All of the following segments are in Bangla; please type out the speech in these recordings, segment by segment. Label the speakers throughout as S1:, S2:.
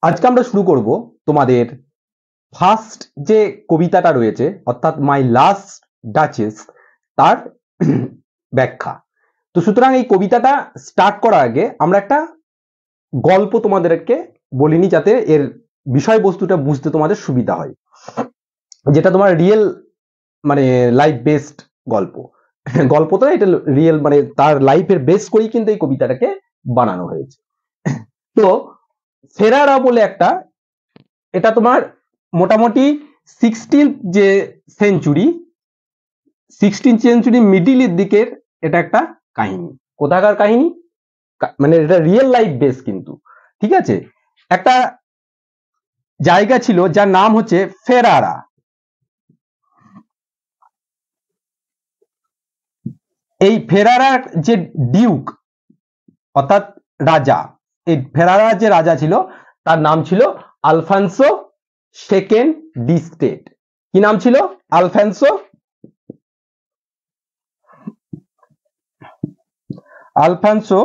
S1: আজকে আমরা শুরু করব তোমাদের ফার্স্ট যে কবিতাটা রয়েছে অর্থাৎ মাই লাস্ট ডাচেস তার ব্যাখ্যা। তো সুতরাং এই কবিতাটা স্টার্ট করার আগে আমরা একটা গল্প তোমাদেরকে বলিনি, যাতে এর বিষয়বস্তুটা বুঝতে তোমাদের সুবিধা হয়, যেটা তোমার রিয়েল মানে লাইফ বেসড গল্প। গল্প তো এটা রিয়েল, মানে তার লাইফের বেস করেই কিন্তু এই কবিতাটাকে বানানো হয়েছে। তো ফেরারা বলে একটা, এটা তোমার মোটামুটি 16th সেঞ্চুরি মিডিলের দিকের এটা একটা কাহিনী। কোথাকার কাহিনী, মানে এটা রিয়েল লাইফ বেস কিন্তু, ঠিক আছে। একটা জায়গা ছিল যার নাম হচ্ছে ফেরারা। এই ফেরারার যে ডিউক অর্থাৎ রাজা, এই ফেরারার যে রাজা ছিল তার নাম ছিল আলফান্সো সেকেন্ড ডি স্টেট। কি নাম ছিল? Alfonso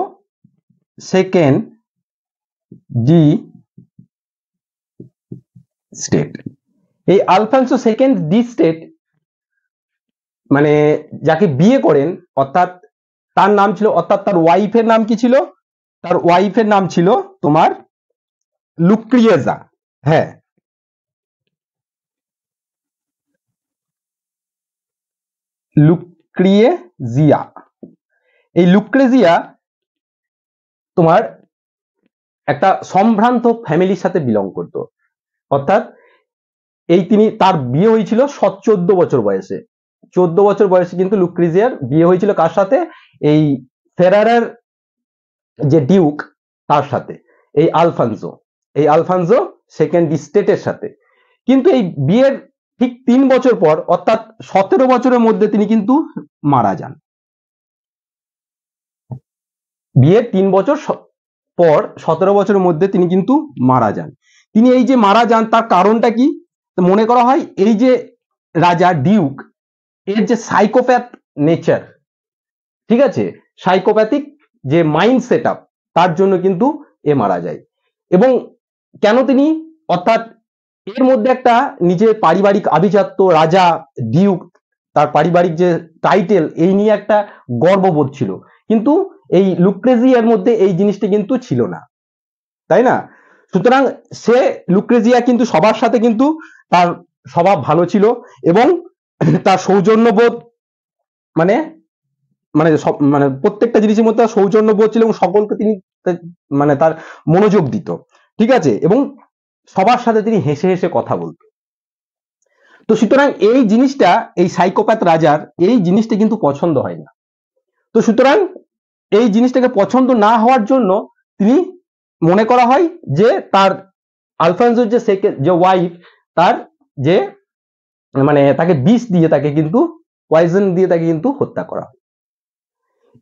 S1: second de state. এই আলফান্সো সেকেন্ড ডি স্টেট মানে যাকে বিয়ে করেন, অর্থাৎ তার নাম ছিল, অর্থাৎ তার ওয়াইফের নাম কি ছিল? তার ওয়াইফের নাম ছিল তোমার লুক্রিয়েজা। হ্যাঁ, লুক্রিয়েজিয়া। এই লুক্রেজিয়া তোমার একটা সম্ভ্রান্ত ফ্যামিলির সাথে বিলং করত, অর্থাৎ তার বিয়ে হয়েছিল 14 বছর বয়সে। 14 বছর বয়সে কিন্তু লুক্রিজিয়ার বিয়ে হয়েছিল কার সাথে? এই ফেরারার যে ডিউক তার সাথে, এই আলফান্সো সেকেন্ড স্টেটের সাথে। কিন্তু এই বিয়ের ঠিক 3 বছর পর, অর্থাৎ 17 বছরের মধ্যে তিনি কিন্তু মারা যান। বিয়ের 3 বছর পর 17 বছরের মধ্যে তিনি কিন্তু মারা যান। তিনি এই যে মারা যান তার কারণটা কি? মনে করা হয় এই যে রাজা ডিউক এর যে সাইকোপ্যাথ নেচার, ঠিক আছে, সাইকোপ্যাথিক যে মাইন্ড সেট আপ, তার জন্য কিন্তু এ মারা যায়। এবং কেন তিনি, অর্থাৎ এর মধ্যে একটা নিজের পারিবারিক আভিজাত্য, রাজা ডিউক তার পারিবারিক যে টাইটেল, এই নিয়ে একটা গর্ববোধ ছিল, কিন্তু এই লুক্রেজিয়ার মধ্যে এই জিনিসটা কিন্তু ছিল না, তাই না? সুতরাং লুক্রেজিয়া কিন্তু সবার সাথে কিন্তু তার স্বভাব ভালো ছিল, এবং তার সৌজন্যবোধ মানে মানে মানে প্রত্যেকটা জিনিসের মধ্যে সৌজন্যবোধ ছিল, এবং সকলকে তিনি মানে তার মনোযোগ দিত, ঠিক আছে, এবং সবার সাথে তিনি হেসে হেসে কথা বলতো। তো সুতরাং এই জিনিসটা, এই সাইকোপ্যাথ রাজার এই জিনিসটা কিন্তু পছন্দ হয় না। তো সুতরাং এই জিনিসটাকে পছন্দ না হওয়ার জন্য তিনি, মনে করা হয় যে তার আলফান্সোর যে ওয়াইফ, তার যে মানে তাকে বিষ দিয়ে, তাকে কিন্তু পয়জন দিয়ে তাকে কিন্তু হত্যা করা হয়।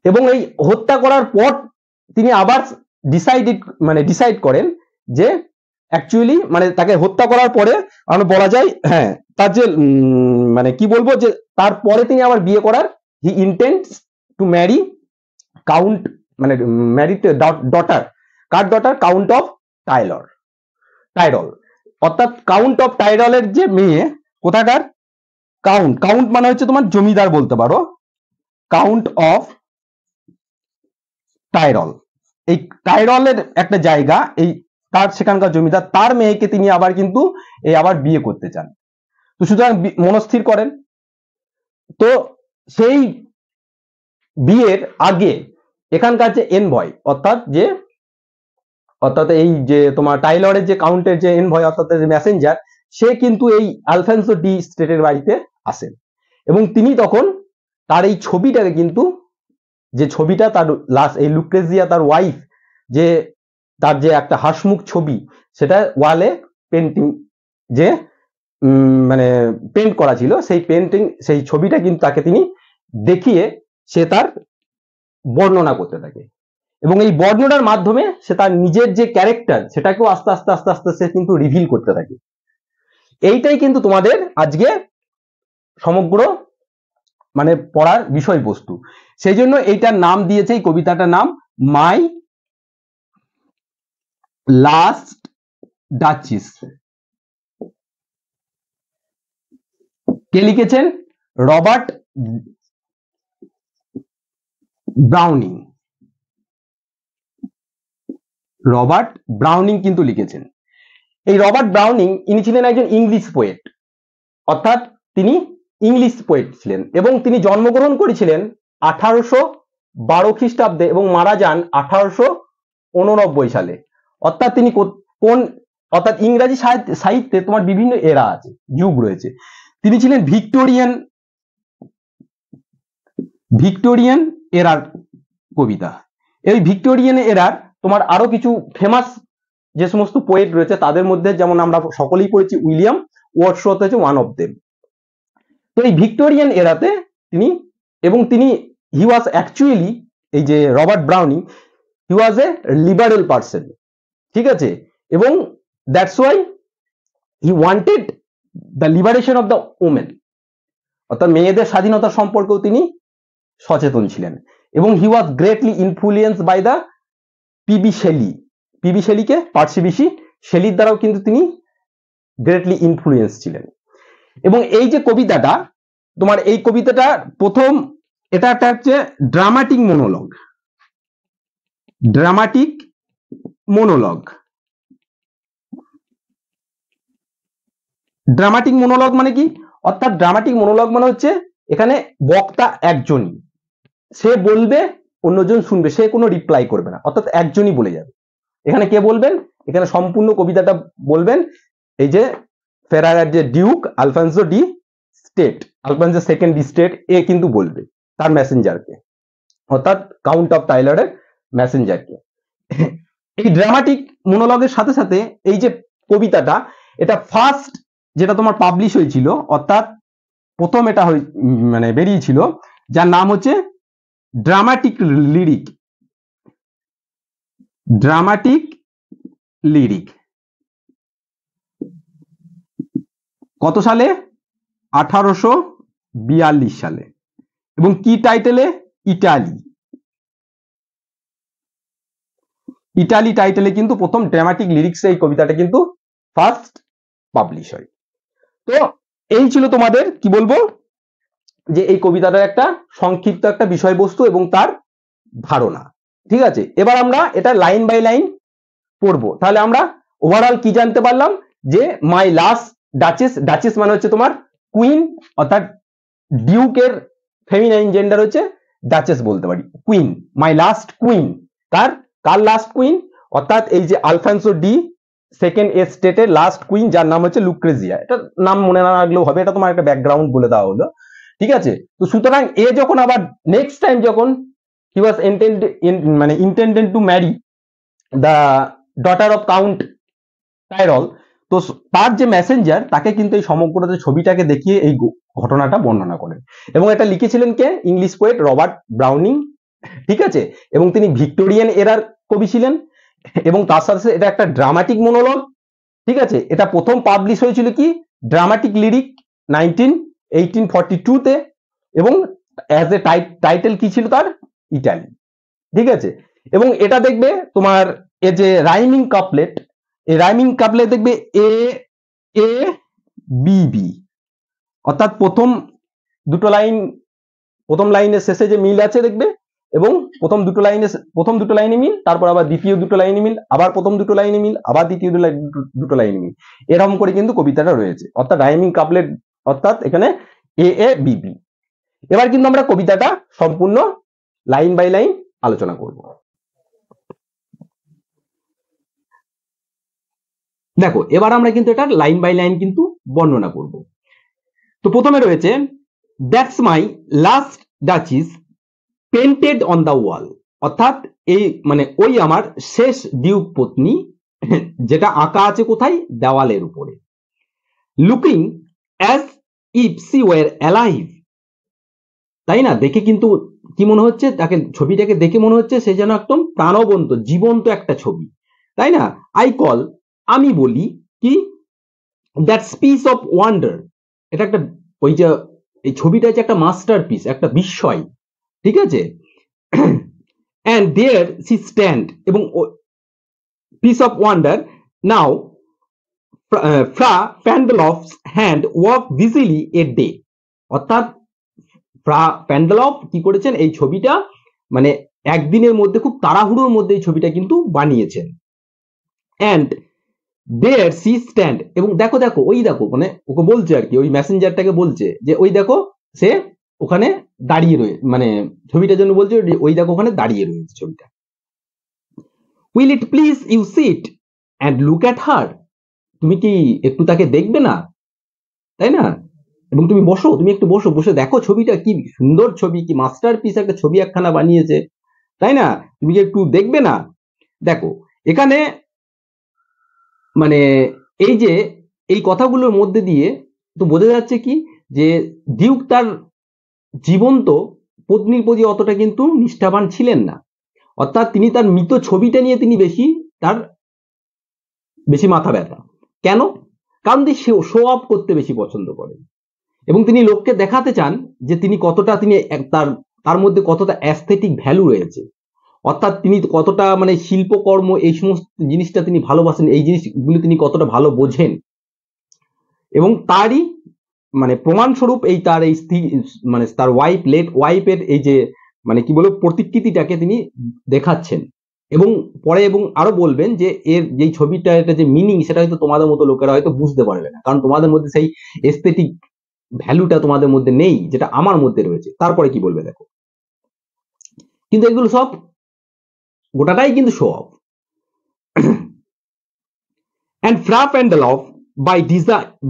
S1: এবং এই হত্যা করার পর তিনি আবার ডিসাইড করেন যে অ্যাকচুয়ালি মানে তাকে হত্যা করার পরে আমরা বলা যায়, হ্যাঁ, তার যে মানে কি বলবো, যে তারপরে তিনি আবার বিয়ে করার, হি ইন্টেন্ডস টু ম্যারি কাউন্ট, মানে married daughter, car daughter? Count of Tyrol. অর্থাৎ কাউন্ট অফ টাইরলের যে মেয়ে, কোথাকার? কাউন্ট মানে হচ্ছে তোমার জমিদার বলতে পারো, কাউন্ট অফ টাইরল। এই টাইরলের একটা জায়গা, এই তার সেখানকার জমিদার, তার মেয়েকে তিনি আবার কিন্তু আবার বিয়ে করতে চান। তো সুতরাং মনস্থির করেন। তো সেই বিয়ের আগে এখানকার যে এনভয়, অর্থাৎ এই যে তোমার টাইলরের যে কাউন্টের যে এনভয়, অর্থাৎ মেসেঞ্জার, সে কিন্তু এই আলফান্সো ডি স্টেটের বাড়িতে আসেন, এবং তিনি তখন তার এই ছবিটাকে কিন্তু, যে ছবিটা তার লাস্ট, এই লুক্রেজিয়া তার ওয়াইফ, যে তার যে একটা হাসমুখ ছবি, সেটা ওয়ালে পেন্টিং, যে মানে পেন্ট করা ছিল, সেই ছবিটা কিন্তু তাকে তিনি দেখিয়ে সে তার বর্ণনা করতে থাকে, এবং এই বর্ণনার মাধ্যমে সে তার নিজের যে ক্যারেক্টার, সেটাকেও আস্তে আস্তে আস্তে আস্তে সে কিন্তু রিভিল করতে থাকে। এইটাই কিন্তু তোমাদের আজকে সমগ্র মানে পড়ার বিষয়বস্তু। সেই জন্য এইটার নাম দিয়েছে, এই কবিতাটার নাম মাই লাস্ট ডাচিস। কে লিখেছেন? Robert Browning. রবার্ট ব্রাউনিং কিন্তু লিখেছেন। এই রবার্ট ব্রাউনিং ইনি ছিলেন একজন ইংলিশ পোয়েট, অর্থাৎ তিনি ইংলিশ পোয়েট ছিলেন এবং তিনি জন্মগ্রহণ করেছিলেন 1812 খ্রিস্টাব্দে এবং মারা যান 1889 সালে। অর্থাৎ তিনি কোন, অর্থাৎ ইংরাজি সাহিত্যে তোমার বিভিন্ন এরা আছে, যুগ রয়েছে। তিনি ছিলেন ভিক্টোরিয়ান এরার কবিতা। এই ভিক্টোরিয়ান এরার তোমার আরো কিছু ফেমাস যে সমস্ত পোয়েট রয়েছে তাদের মধ্যে যেমন আমরা সকলেই পড়েছি উইলিয়াম ওয়ার্ডসওয়ার্থ হচ্ছে ওয়ান অফ দেম। তো এই ভিক্টোরিয়ান এরাতে তিনি হি ওয়াজ অ্যাকচুয়ালি, এই যে Robert Browning, he was a liberal person, ঠিক আছে, এবং that's why he wanted the liberation of the women, অর্থাৎ মেয়েদের স্বাধীনতা সম্পর্কেও তিনি সচেতন ছিলেন এবং he was greatly influence by the PB Shelley. PB শেলিকে, পার্সি বিশি শেলির দ্বারাও কিন্তু তিনি গ্রেটলি ইনফ্লুয়েন্স ছিলেন। এবং এই যে কবিতাটা, তোমার এই কবিতাটা প্রথম, এটা একটা হচ্ছে ড্রামাটিক মোনোলগ। ড্রামাটিক মোনোলগ, ড্রামাটিক মোনোলগ মানে কি? অর্থাৎ ড্রামাটিক মোনোলগ মানে হচ্ছে এখানে বক্তা একজনই, সে বলবে, অন্যজন শুনবে, সে কোনো রিপ্লাই করবে না, অর্থাৎ একজনই বলে যাবে। এখানে কে বলবেন? এখানে সম্পূর্ণ কবিতাটা বলবেন এই যে ফেরারের যে duke Alfonso de Este, Alfonso second de Este, এ কিন্তু বলবে তার মেসেঞ্জারকে, অর্থাৎ কাউন্ট অফ টাইলারের মেসেঞ্জারকে। এই ড্রামাটিক মোনোলগের সাথে সাথে এই যে কবিতাটা, এটা ফার্স্ট যেটা তোমার পাবলিশ হয়েছিল, অর্থাৎ প্রথম এটা মানে বেরিয়েছিল, যার নাম হচ্ছে ড্রামাটিক লিরিক। ড্রামাটিক লিরিক কত সালে? 1842 সালে। এবং কি টাইটেলে? ইটালি। ইটালি টাইটেলে কিন্তু প্রথম ড্রামাটিক লিরিক্সে এই কবিতাটা কিন্তু ফার্স্ট পাবলিশ হয়। তো এই ছিল তোমাদের কি বলবো, যে এই কবিতাটার একটা সংক্ষিপ্ত একটা বিষয়বস্তু এবং তার ধারণা, ঠিক আছে। এবার আমরা এটা লাইন বাই লাইন পড়বো। তাহলে আমরা ওভারঅল কি জানতে পারলাম, যে মাই লাস্ট ডাচেস, ডাচেস মানে হচ্ছে তোমার কুইন, অর্থাৎ ডিউকের ফেমিনাইন জেন্ডার হচ্ছে ডাচেস বলতে পারি, কুইন, মাই লাস্ট কুইন। কার লাস্ট কুইন? অর্থাৎ এই যে আলফানসো ডি সেকেন্ড এস্টেটের লাস্ট কুইন, যার নাম হচ্ছে লুক্রেজিয়া। এটা নাম মনে না রাখলেও হবে, এটা তোমার একটা ব্যাকগ্রাউন্ড বলে দেওয়া হলো, ঠিক আছে। তো সুতরাং এ যখন আবার নেক্সট টাইম যখন he was intended to marry the daughter of count Tyrol, তো তার যে মেসেঞ্জার তাকে কিন্তু এই সমগ্র ছবিটাকে দেখিয়ে এই ঘটনাটা বর্ণনা করেন। এবং এটা লিখেছিলেন কে? ইংলিশ পোয়েট রবার্ট ব্রাউনিং, ঠিক আছে। এবং তিনি ভিক্টোরিয়ান এরার কবি ছিলেন এবং তার সাথে এটা একটা ড্রামাটিক মোনোলগ, ঠিক আছে। এটা প্রথম পাবলিশ হয়েছিল কি? ড্রামাটিক লিরিক 1842 তে, এবং অ্যাজ এ টাইটেল কি ছিল তার? ইটালি, ঠিক আছে। এবং এটা দেখবে তোমার এই যে রাইমিং কাপলেট, এই রাইমিং কাপলেট দেখবে এ এ বি বি, অর্থাৎ প্রথম দুটো লাইনের শেষে যে মিল আছে দেখবে, এবং প্রথম দুটো লাইনে মিল, তারপর আবার দ্বিতীয় দুটো লাইনে মিল, আবার প্রথম দুটো লাইনে মিল, আবার দ্বিতীয় দুটো লাইনে মিল, এরকম করে কিন্তু কবিতাটা রয়েছে, অর্থাৎ রাইমিং কাপলেট, অর্থাৎ এখানে এ এ বি বি। এবার কিন্তু আমরা কবিতাটা সম্পূর্ণ লাইন বাই লাইন আলোচনা করব। দেখো এবার আমরা কিন্তু এটা লাইন বাই লাইন কিন্তু বর্ণনা করব। তো প্রথমে রয়েছে that's my last duchess painted on the wall, অর্থাৎ এই মানে ওই আমার শেষ ডিউক পত্নী, যেটা আঁকা আছে কোথায়? দেওয়ালের উপরে। Looking as if she were alive, তাই না? দেখে কিন্তু কি মনে হচ্ছে, তাকে ছবিটাকে দেখে মনে হচ্ছে সে যেন একদম প্রাণবন্ত, জীবন্ত একটা ছবি, তাই না? আই কল, আমি বলি কি, দ্যাট পিস অফ ওয়ান্ডার, এটা একটা, ওই যে এই ছবিটা হচ্ছে একটা মাস্টারপিস, একটা বিস্ময়, ঠিক আছে। অ্যান্ড দেয়ার সি স্ট্যান্ড, এবং piece of wonder, now Fra Pandolf's hand work busily a day. অর্থাৎ ফ্রা প্যান্ডেলফ কি করেছেন, এই ছবিটা মানে একদিনের মধ্যে খুব তাড়াহুড়োর মধ্যে এই ছবিটা কিন্তু বানিয়েছেন। অ্যান্ড দেয়ার সি স্ট্যান্ড, এবং দেখো দেখো ওই দেখো, মানে ওকে বলছে আর কি, ওই মেসেঞ্জারটাকে বলছে যে ওই দেখো সে ওখানে দাঁড়িয়ে রয়েছে, মানে ছবিটার জন্য বলছে ওই দেখো ওখানে দাঁড়িয়ে রয়েছে ছবিটা। Will it please you sit and look at her, তুমি কি একটু তাকে দেখবে না, তাই না, এবং তুমি বসো, তুমি একটু বসো, বসে দেখো ছবিটা কি সুন্দর ছবি, কি মাস্টারপিস একটা ছবি একখানা বানিয়েছে, তাই না, তুমি কি একটু দেখবে না। দেখো এখানে মানে এই যে এই কথাগুলোর মধ্যে দিয়ে তো বোঝা যাচ্ছে কি, যে ডিউক তার জীবন্ত পত্নীর প্রতি অতটা কিন্তু নিষ্ঠাবান ছিলেন না। অর্থাৎ তিনি তার মৃত ছবিটা নিয়ে তিনি বেশি মাথা ব্যথা। কেন? কারণ তিনি শো অফ করতে বেশি পছন্দ করেন, এবং তিনি লোককে দেখাতে চান যে তিনি কতটা, তিনি তার মধ্যে কতটা অ্যাস্থেটিক ভ্যালু রয়েছে, অর্থাৎ তিনি কতটা মানে শিল্পকর্ম এই সমস্ত জিনিসটা তিনি ভালোবাসেন, এই জিনিসগুলো তিনি কতটা ভালো বোঝেন, এবং তারই মানে প্রমাণস্বরূপ এই তার এই স্ত্রী মানে তার লেট ওয়াইফের এই যে মানে কি বলবো প্রতিকৃতিটাকে তিনি দেখাচ্ছেন, এবং পরে এবং আরো বলবেন যে এর যে ছবিটা, এটা যে মিনিং, সেটা হয়তো তোমাদের মতো লোকেরা হয়তো বুঝতে পারবে না, কারণ তোমাদের মধ্যে সেই এস্থেটিক ভ্যালুটা তোমাদের মধ্যে নেই যেটা আমার মধ্যে রয়েছে। তারপরে কি বলবে দেখো, কিন্তু এগুলো সব গোটাটাই কিন্তু show off. And Fra Pandolf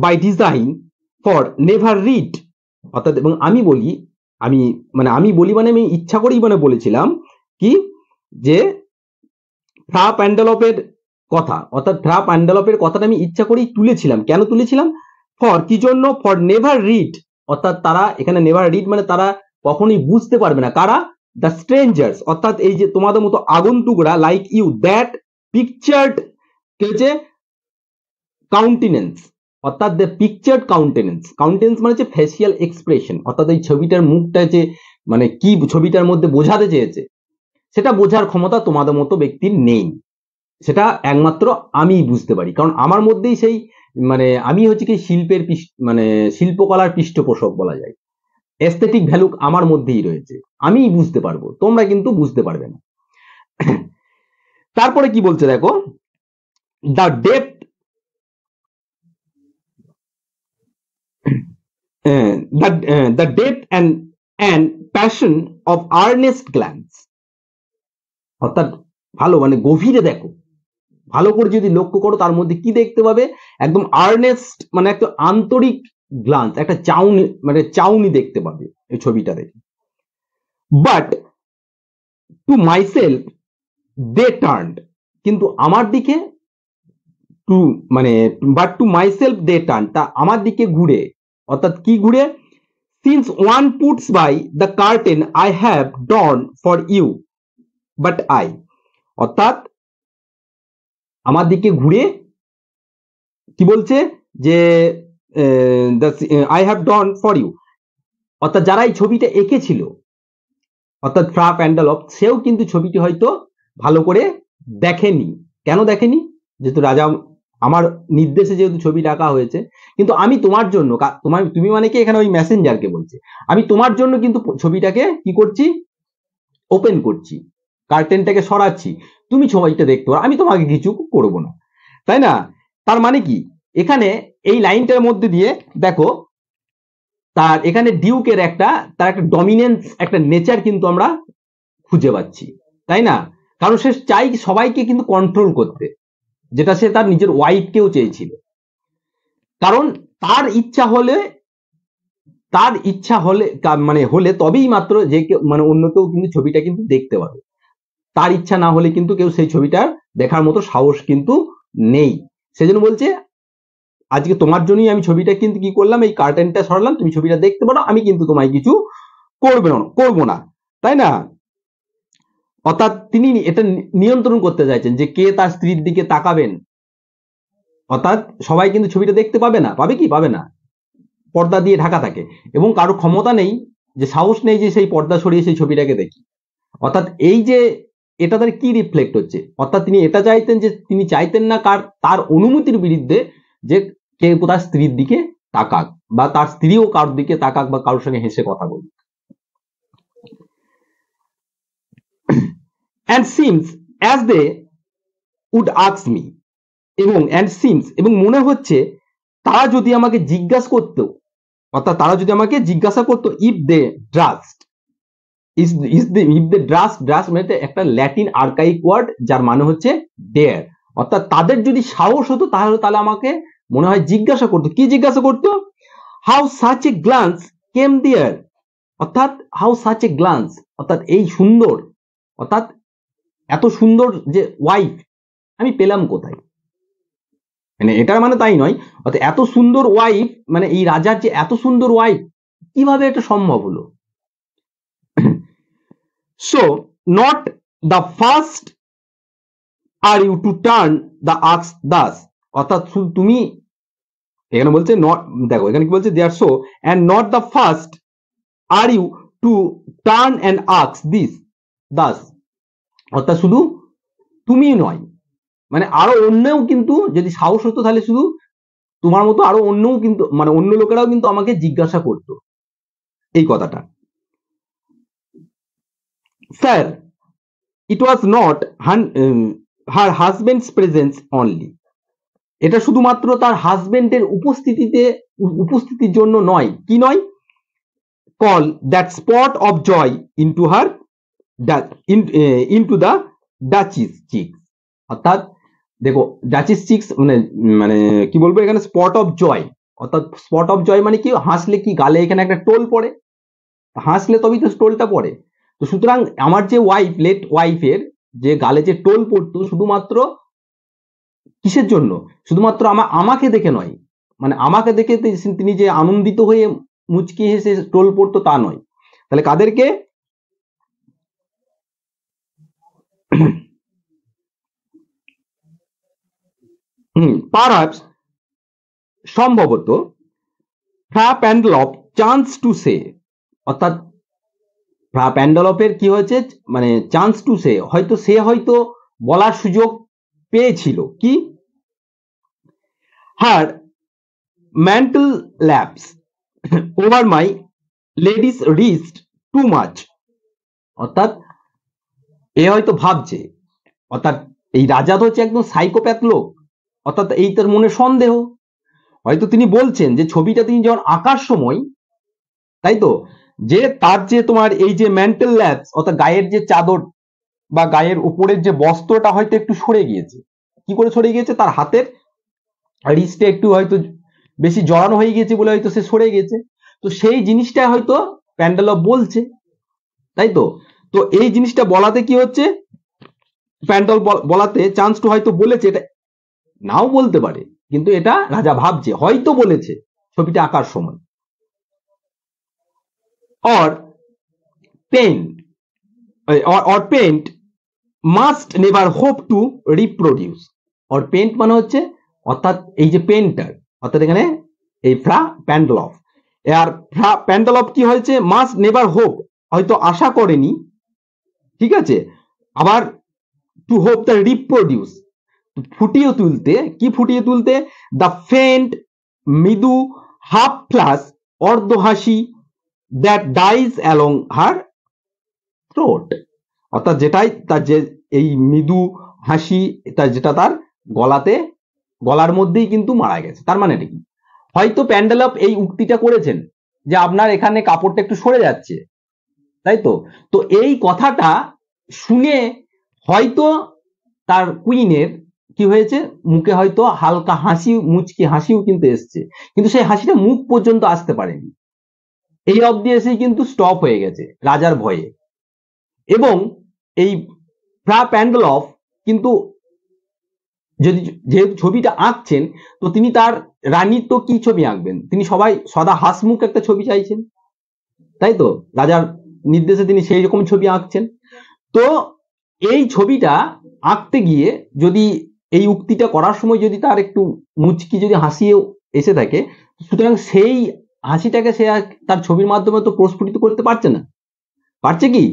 S1: by design for never read, অর্থাৎ এবং আমি বলি মানে আমি ইচ্ছা করেই মানে বলেছিলাম কি, যে ফ্রা প্যান্ডেলফের কথা, অর্থাৎ ফ্রা প্যান্ডেলফের কথাটা আমি ইচ্ছা করেই তুলেছিলাম। কেন তুলেছিলাম? ফর কি জন্য? ফর নেভার রিড, অর্থাৎ তারা এখানে নেভার রিড মানে তারা কখনোই বুঝতে পারবে না, কারা? দ্য স্ট্রেঞ্জার্স, অর্থাৎ এই যে তোমাদের মতো আগন্তুকরা, লাইক ইউ দ্যাট পিকচার্ড হচ্ছে কাউন্টেনেন্স, অর্থাৎ দ্য পিকচার্ড কাউন্টেনেন্স মানে হচ্ছে ফেসিয়াল এক্সপ্রেশন, অর্থাৎ এই ছবিটার মুখটা যে মানে কি ছবিটার মধ্যে বোঝাতে চেয়েছে সেটা বোঝার ক্ষমতা তোমাদের মতো ব্যক্তির নেই, সেটা একমাত্র আমিই বুঝতে পারি, কারণ আমার মধ্যেই সেই মানে আমি হচ্ছে কি শিল্পের মানে শিল্পকলার পৃষ্ঠপোষক বলা যায়, এস্থেটিক ভ্যালু আমার মধ্যেই রয়েছে, আমিই বুঝতে পারবো, তোমরা কিন্তু বুঝতে পারবে না। তারপরে কি বলছে দেখো, the depth the depth and passion of earnest glance, অর্থাৎ ভালো মানে গভীরে দেখো, ভালো করে যদি লক্ষ্য করো তার মধ্যে কি দেখতে পাবে, একদম আর্নেস্ট মানে একটা আন্তরিক গ্লান্স, একটা চাউনি দেখতে পাবে এই ছবিটা দেখে। But to myself they turned, কিন্তু আমার দিকে but to myself they turn, তা আমার দিকে ঘুরে, অর্থাৎ কি ঘুরে? Since one puts by the curtain I have drawn for you but I, অর্থাৎ আমার দিকে ঘুরে কি বলছে যে I have drawn for you, অর্থাৎ যারা এই ছবিটা এঁকেছিল, অর্থাৎ ফ্রা প্যান্ডেলফ, সেও কিন্তু ছবিটি হয়তো ভালো করে দেখেনি। কেন দেখেনি? যেহেতু রাজা আমার নির্দেশে যেহেতু ছবি আঁকা হয়েছে, কিন্তু আমি তোমার জন্য, তুমি মানে কি এখানে ওই মেসেঞ্জারকে বলছে, আমি তোমার জন্য কিন্তু ছবিটাকে কি করছি, ওপেন করছি, কার্টেনটাকে সরাচ্ছি, তুমি ছবিটা দেখতে পারো, আমি তোমাকে কিছু করব না, তাই না? তার মানে কি, এখানে এই লাইনটার মধ্যে দিয়ে দেখো তার এখানে ডিউকের তার একটা ডমিনেন্স, একটা নেচার কিন্তু আমরা খুঁজে পাচ্ছি, তাই না? কারণ সে চাই সবাইকে কিন্তু কন্ট্রোল করতে, যেটা সে তার নিজের ওয়াইফকেও চেয়েছিল, কারণ তার ইচ্ছা হলে মানে হলে তবেই মাত্র যে মানে অন্য কেউ কিন্তু ছবিটা কিন্তু দেখতে পাবে, তার ইচ্ছা না হলে কিন্তু কেউ সেই ছবিটা দেখার মতো সাহস কিন্তু নেই। সেজন্য বলছে আজকে তোমার জন্যই আমি ছবিটা কিন্তু কি করলাম, এই কার্টেনটা সরালাম, তুমি ছবিটা দেখতে পারো, আমি কিন্তু তোমায় কিছু করবো না, তাই না? অর্থাৎ তিনি এটা নিয়ন্ত্রণ করতে চাইছেন যে কে তার স্ত্রীর দিকে তাকাবেন, অর্থাৎ সবাই কিন্তু ছবিটা দেখতে পাবে না, পাবে কি? পাবে না, পর্দা দিয়ে ঢাকা থাকে, এবং কারো ক্ষমতা নেই, যে সাহস নেই যে সেই পর্দা সরিয়ে সেই ছবিটাকে দেখি। অর্থাৎ এই যে এটা তার কি রিফ্লেক্ট হচ্ছে, অর্থাৎ তিনি এটা চাইতেন যে তিনি চাইতেন না তার অনুমতির বিরুদ্ধে যে কে তার স্ত্রীর দিকে তাকাক, বা তার স্ত্রীও কারোর দিকে তাকাক, বা কারোর সঙ্গে হেসে কথা বলুক। and seems as they would ask me, এবং and seems এবং মনে হচ্ছে তারা যদি আমাকে জিজ্ঞাসা করতো, অর্থাৎ তারা যদি আমাকে জিজ্ঞাসা করতো if they trust if they trust মানে একটা ল্যাটিন আর্কাইক ওয়ার্ড যার মানে হচ্ছে ডেয়ার, অর্থাৎ তাদের যদি সাহস হতো তাহলে আমাকে মনে হয় জিজ্ঞাসা করতো। কি জিজ্ঞাসা করতো? how such a glance came there, অর্থাৎ how such a glance, অর্থাৎ এই সুন্দর, অর্থাৎ এত সুন্দর যে ওয়াইফ আমি পেলাম কোথায়, মানে এটার মানে তাই নয়, অর্থাৎ এত সুন্দর ওয়াইফ, মানে এই রাজার যে এত সুন্দর ওয়াইফ কিভাবে এটা সম্ভব হলো। so not the first are you to turn the axe thus, অর্থাৎ তুমি এখানে বলছে নট, দেখো এখানে কি বলছে there so and not the first are you to turn an axe this thus, অর্থাৎ শুধু তুমি নয়, মানে আরো অন্যও কিন্তু যদি সাহস হতো তাহলে শুধু তোমার মতো আরো অন্যও কিন্তু, মানে অন্য লোকেরাও কিন্তু আমাকে জিজ্ঞাসা করতো এই কথাটা। Sir it was not her husband's presence only, এটা শুধুমাত্র তার হাজবেন্ডের উপস্থিতির জন্য নয়, কি নয়, call that spot of joy into her into the duchess cheeks, অর্থাৎ দেখো ডাচিস চিক্স মানে মানে কি বলবো এখানে স্পট অফ জয়, অর্থাৎ স্পট অফ জয় মানে কি, হাসলে কি গালে এখানে একটা টোল পড়ে, হাসলে তবেই তো টোলটা পড়ে। তো সুতরাং আমার যে ওয়াইফ, লেট ওয়াইফের যে গালে যে টোল পড়তো শুধুমাত্র কিসের জন্য, শুধুমাত্র আমাকে দেখে নয়, মানে আমাকে দেখে তিনি যে আনন্দিত হয়ে মুচকি হেসে টোল পড়তো তা নয়, তাহলে কাদেরকে, পারহ্যাপস সম্ভবত ফ্রা প্যান্ডলফ চান্স টু সে, অর্থাৎ ফ্রা প্যান্ডলফের কি হয়েছে, মানে চান্স টু সে, হয়তো সে হয়তো বলার সুযোগ পেয়েছিল কি, her mantle laps over my lady's wrist too much, অর্থাৎ এ হয়তো ভাবছে, অর্থাৎ এই রাজা তো হচ্ছে একদম সাইকোপ্যাথ লোক, অর্থাৎ এই তার মনে সন্দেহ, হয়তো তিনি বলছেন যে ছবিটা তিনি যখন আঁকার সময়, তাই তো, যে তার যে তোমার এই যে মেন্টাল ল্যাপস, অর্থাৎ গায়ের যে চাদর বা গায়ের উপরের যে বস্ত্রটা হয়তো একটু সরে গিয়েছে, কি করে সরে গিয়েছে, তার হাতের রিস্টে একটু হয়তো বেশি জড়ানো হয়ে গিয়েছে বলে হয়তো সে সরে গেছে, তো সেই জিনিসটা হয়তো প্যান্ডেলফ বলছে, তাই তো। তো এই জিনিসটা বলাতে কি হচ্ছে, প্যান্ডেলফ বলাতে চান্স টু হয়তো বলেছে, এটা নাও বলতে পারে, কিন্তু এটা রাজা ভাবছে হয়তো বলেছে ছবিটা আঁকার সময়। or paint must never hope to reproduce, or paint মানে হচ্ছে অর্থাৎ এই যে পেন্টার, অর্থাৎ এখানে এই ফ্রা প্যান্ডলফ, আর ফ্রা প্যান্ডলফ কি হয়েছে, মাস্ট নেভার হোপ, হয়তো আশা করেনি, ঠিক আছে, আবার টু হোপ দ্য রিপ্রোডিউস, ফুটিয়ে তুলতে, কি ফুটিয়ে তুলতে, দ্য ফেন্ট মৃদু হাফ ফ্লাস অর্ধ হাসি that dies along her throat, অর্থাৎ যেটাই তার যে এই মৃদু হাসি, যেটা তার গলার মধ্যেই কিন্তু মারা গেছে, তার মানে কি, হয়তো প্যান্ডেলফ এই উক্তিটা করেছেন যে আপনার এখানে কাপড়টা একটু সরে যাচ্ছে, তাই তো, তো এই কথাটা শুনে হয়তো তার কুইনের কি হয়েছে, মুখে হয়তো হালকা হাসি, মুচকি হাসিও কিন্তু এসছে, কিন্তু সেই হাসিটা মুখ পর্যন্ত আসতে পারেনি, এই অবধি এসেই কিন্তু স্টপ হয়ে গেছে রাজার ভয়ে। এবং এই ফ্রা প্যান্ডেলফ কিন্তু যেহেতু ছবিটা আঁকছেন, তো তিনি তার রানীর তো কি ছবি আঁকবেন, তিনি সদা হাসমুখ একটা ছবি চাইছেন, তাই তো, রাজার নির্দেশে তিনি সেই রকম ছবি আঁকছেন। তো এই ছবিটা আঁকতে গিয়ে যদি এই উক্তিটা করার সময় যদি তার একটু মুচকি যদি হাসিও এসে থাকে, সুতরাং সেই হাসিটাকে সে তার ছবির মাধ্যমে তো প্রস্ফুটিত করতে পারছে না, পারছে কি,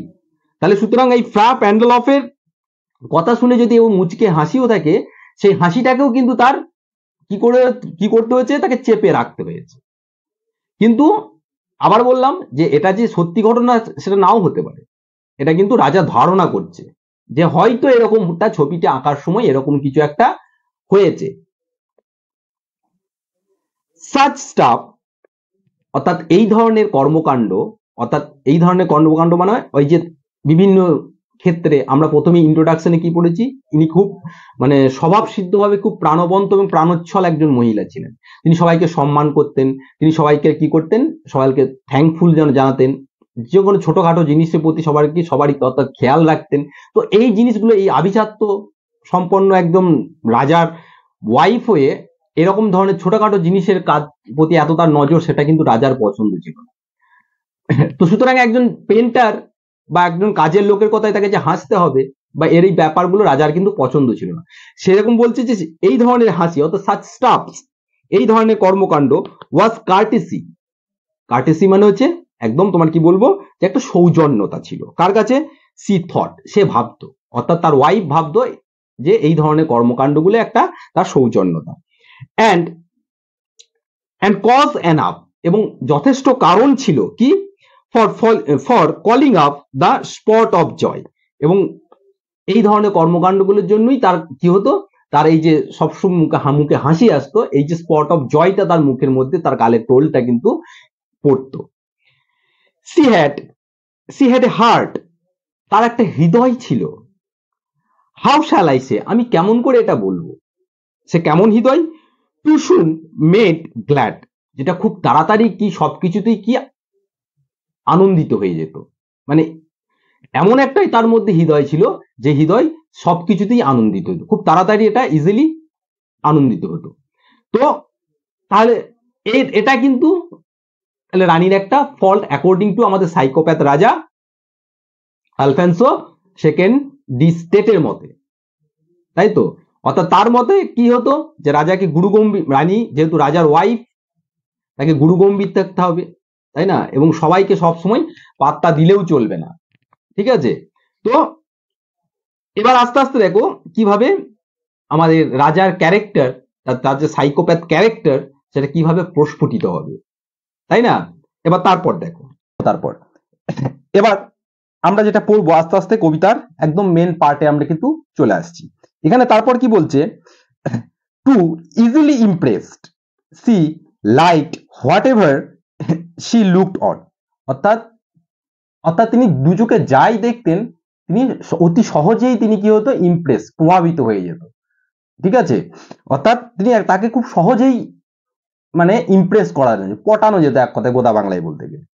S1: তাহলে সুতরাং এই ফ্রা প্যান্ডেলফের কথা শুনে যদি ও মুচকে হাসিও থাকে, সেই হাসিটাকেও কিন্তু তার কি করতে হয়েছে, তাকে চেপে রাখতে হয়েছে। কিন্তু আবার বললাম যে এটা যে সত্যি ঘটনা সেটা নাও হতে পারে, এটা কিন্তু রাজা ধারণা করছে যে হয়তো এরকমটা ছবিটি আঁকার সময় এরকম কিছু একটা হয়েছে। সাচ স্টাফ অর্থাৎ এই ধরনের কর্মকাণ্ড, মানে ওই যে বিভিন্ন ক্ষেত্রে আমরা প্রথমে ইন্ট্রোডাকশনে কি পড়েছি, ইনি খুব মানে স্বভাব সিদ্ধভাবে খুব প্রাণবন্ত এবং প্রাণোচ্ছল একজন মহিলা ছিলেন। তিনি সবাইকে সম্মান করতেন, তিনি সবাইকে কি করতেন, সবাইকে থ্যাঙ্কফুল যেন জানাতেন, যে কোনো ছোটখাটো জিনিসের প্রতি সবারই অর্থাৎ খেয়াল রাখতেন। তো এই জিনিসগুলো, এই আভিজাত্য সম্পন্ন একদম রাজার ওয়াইফ হয়ে এরকম ধরনের ছোটখাটো জিনিসের কাজ প্রতি এত তার নজর, সেটা কিন্তু রাজার পছন্দ ছিল না। তো সুতরাং একজন পেন্টার বা একজন কাজের লোকের কথায় তাকে যে হাসতে হবে বা এর এই ব্যাপারগুলো রাজার কিন্তু পছন্দ ছিল না। সেরকম বলছে যে এই ধরনের হাসি অর্থাৎ সাচ স্টাফস, এই ধরনের কর্মকাণ্ড ওয়াজ কার্টেসি। কার্টেসি মানে হচ্ছে একদম তোমার কি বলবো যে একটা সৌজন্যতা ছিল। কার কাছে? সি থট, সে ভাবতো, অর্থাৎ তার ওয়াইফ ভাবতো যে এই ধরনের কর্মকাণ্ডগুলো একটা তার সৌজন্যতা। অ্যান্ড কজ এনাফ, এবং যথেষ্ট কারণ ছিল কি, for calling up the spot of joy, এবং এই ধরনের কর্মকাণ্ডগুলোর জন্যই তার কি হতো, তার এই যে সবসময় মুখে হাসি আসতো, এই যে স্পট অফ জয়টা তার মুখের মধ্যে, তার গালের টোলটা কিন্তু পড়তো। সি হ্যাড এ হার্ট, তার একটা হৃদয় ছিল। হাউ শ্যাল আই সে, আমি কেমন করে এটা বলবো, সে কেমন হৃদয়? টু সুন মেড গ্ল্যাড, যেটা খুব তাড়াতাড়ি কি সবকিছুতেই কি আনন্দিত হয়ে যেত। মানে এমন একটাই তার মধ্যে হৃদয় ছিল, যে হৃদয় সবকিছুতেই আনন্দিত হতো, খুব তাড়াতাড়ি এটা ইজিলি আনন্দিত হতো। তো তাহলে এটা কিন্তু তাহলে রানীর একটা ফল্ট অ্যাকর্ডিং টু আমাদের সাইকোপ্যাথ রাজা আলফানসো সেকেন্ড ডি স্টেটের মতে, তাই তো? অর্থাৎ তার মতে কি হতো, যে রাজাকে গুরুগম্ভীর, রানী যেহেতু রাজার ওয়াইফ, তাকে গুরুগম্ভীর থাকতে হবে, তাই না? এবং সবাইকে সবসময় পাত্তা দিলেও চলবে না, ঠিক আছে? তো এবার আস্তে আস্তে দেখো কিভাবে আমাদের রাজার ক্যারেক্টার, তার যে সাইকোপ্যাথ ক্যারেক্টার, সেটা কিভাবে প্রস্ফুটিত হবে, তাই না? এবার তারপর এবার আমরা যেটা পড়বো আস্তে আস্তে কবিতার একদম মেন পার্টে আমরা কিন্তু চলে আসছি। এখানে তারপর কি বলছে, too easily impressed she liked whatever she looked on, অর্থাৎ তিনি দুচোখে যাই দেখতেন, তিনি অতি সহজেই তিনি কি হতো, ইমপ্রেস, প্রভাবিত হয়ে যেত, ঠিক আছে? অর্থাৎ তিনি তাকে খুব সহজেই মানে ইমপ্রেস করা যেত, পটানো যেত এক কথায় গোদা বাংলায় বলতে গেলে।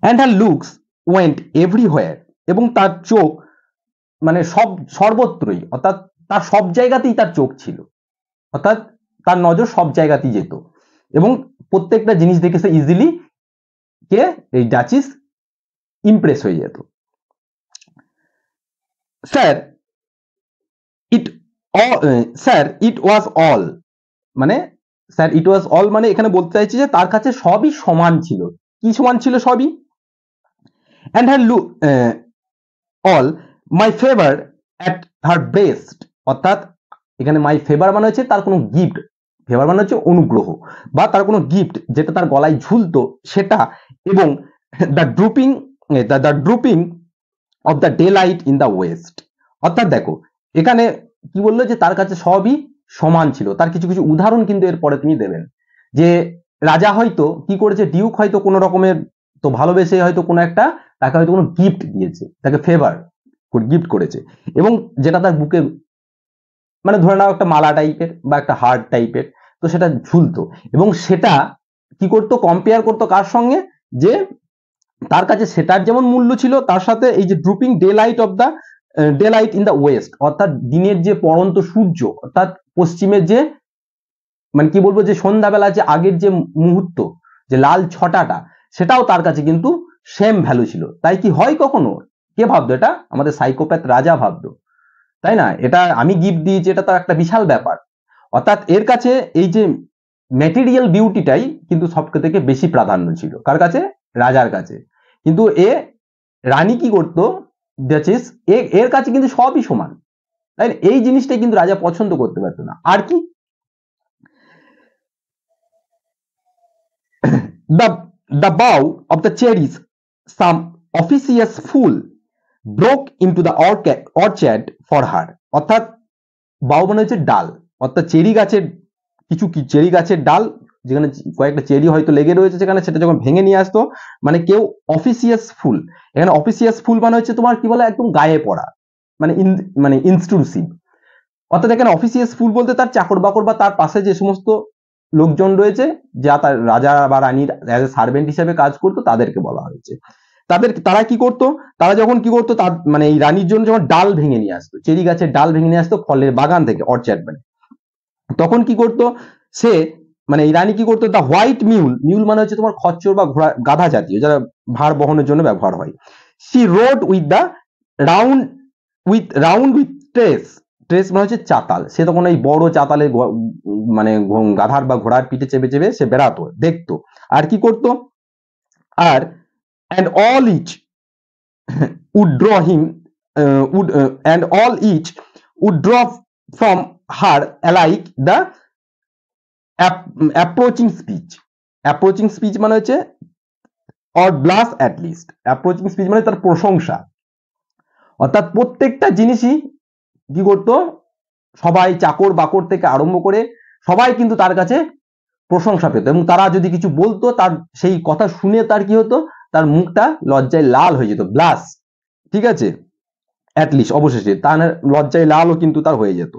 S1: And her looks went everywhere, এবং তার চোখ মানে সর্বত্রই, অর্থাৎ তার সব জায়গাতেই তার চোখ ছিল, অর্থাৎ তার নজর সব জায়গাতেই যেত, এবং প্রত্যেকটা জিনিস দেখে সে ইজিলি কে এই ডাচিস ইমপ্রেস হয়ে যেত। স্যার ইট ওয়াজ অল, মানে স্যার ইট ওয়াজ অল মানে এখানে বলতে চাইছি যে তার কাছে সবই সমান ছিল। কি সমান ছিল? সবই। And her all my favour at her breast, অর্থাৎ এখানে মাই ফেভার মানে হচ্ছে তার কোনো গিফট, ফেভার মানে হচ্ছে অনুগ্রহ বা তার কোনো গিফট যেটা তার গলায় ঝুলতো সেটা, এবং the drooping of the daylight in the west, অর্থাৎ দেখো এখানে কি বললো, যে তার কাছে সবই সমান ছিল। তার কিছু কিছু উদাহরণ কিন্তু এরপরে তিনি দেবেন, যে রাজা হয়তো কি করেছে, ডিউক হয়তো কোনো রকমের তো ভালোবেসে হয়তো কোনো একটা তাকে হয়তো কোনো গিফট দিয়েছে, তাকে ফেভার গিফট করেছে, এবং যেটা তার বুকে মানে ধরে নাও একটা মালা টাইপের বা একটা হার্ট টাইপের, তো সেটা ঝুলতো, এবং সেটা কি করতো, কম্পেয়ার করতো কার সঙ্গে, যে তার কাছে সেটার যেমন মূল্য ছিল, তার সাথে এই যে drooping daylight in the west, অর্থাৎ দিনের যে পড়ন্ত সূর্য, অর্থাৎ পশ্চিমের যে মানে কি বলবো, যে সন্ধ্যাবেলা যে আগের যে মুহূর্ত, যে লাল ছটাটা, সেটাও তার কাছে কিন্তু সেম ভ্যালু ছিল। তাই কি হয় কখনো? কে ভাবতো এটা? আমাদের সাইকোপ্যাথ রাজা ভাবতো, তাই না? এটা আমি গিফট দিয়েছি, এটা তো একটা বিশাল ব্যাপার। অর্থাৎ এর কাছে এই যে ম্যাটেরিয়াল বিউটিটাই কিন্তু সব থেকে বেশি প্রাধান্য ছিল, কার কাছে? রাজার কাছে। কিন্তু রানী কি করতো, ডাচেস, এর কাছে কিন্তু সবই সমান, তাই না? এই জিনিসটাই কিন্তু রাজা পছন্দ করতে পারতো না। আর কি, the the bough of the cherries some officious fool broke into the orchard for her। অর্থাৎ বাউ মানে হচ্ছে ডাল, অর্থাৎ চেরি গাছের কিছু চেরি গাছের ডাল যেখানে কয়েকটা চেরি হয়তো লেগে রয়েছে সেখানে, সেটা যখন ভেঙে নিয়ে আসতো, মানে কেউ অফিসিয়াস ফুল, এখানে অফিসিয়াস ফুল মানে হচ্ছে তোমার কি বলে একদম গায়ে পড়া, মানে মানে ইনস্ট্রুসিভ। অর্থাৎ এখানে অফিসিয়াস ফুল বলতে তার চাকর বাকর বা তার পাশে যে সমস্ত লোকজন রয়েছে যা তার রাজা বা রানীর অ্যাজ এ সার্ভেন্ট হিসেবে কাজ করতো তাদেরকে বলা হয়েছে। তারা কি করতো, তারা যখন কি করতো তার মানে এই রানীর জন্য যখন ডাল ভেঙে নিয়ে আসতো, চেরি গাছের ডাল ভেঙে নিয়ে আসতো ফলের বাগান থেকে, অর্চার্ড মানে, তখন কি করতো সে মানে এই রানী কি করতো, দ্য হোয়াইট মিউল, মিউল মানে হচ্ছে তোমার খচ্চর বা ঘোড়া, গাধা জাতীয় যারা ভার বহনের জন্য ব্যবহার হয়, she rode with the round with terrace, terrace মানে হচ্ছে চাতাল, সে তখন এই বড় চাতালে মানে গাধার বা ঘোড়ার পিঠে চেপে চেপে সে বেড়াতো, দেখতো, আর কি করতো, আর and all each would draw him and all each would draw from her alike the approaching speech। approaching speech মানে হচ্ছে or blush at least, approaching speech মানে তার প্রশংসা। অর্থাৎ প্রত্যেকটা জিনিসই কি করতো, সবাই চাকর বাকর থেকে আরম্ভ করে সবাই কিন্তু তার কাছে প্রশংসা পেত, এবং তারা যদি কিছু বলতো তার সেই কথা শুনে তার কি হতো, তার মুখটা লজ্জায় লাল হয়ে যেত, ব্লাশ, ঠিক আছে, অ্যাটলিস্ট অবশেষে তার লজ্জায় লালও কিন্তু তার হয়ে যেত।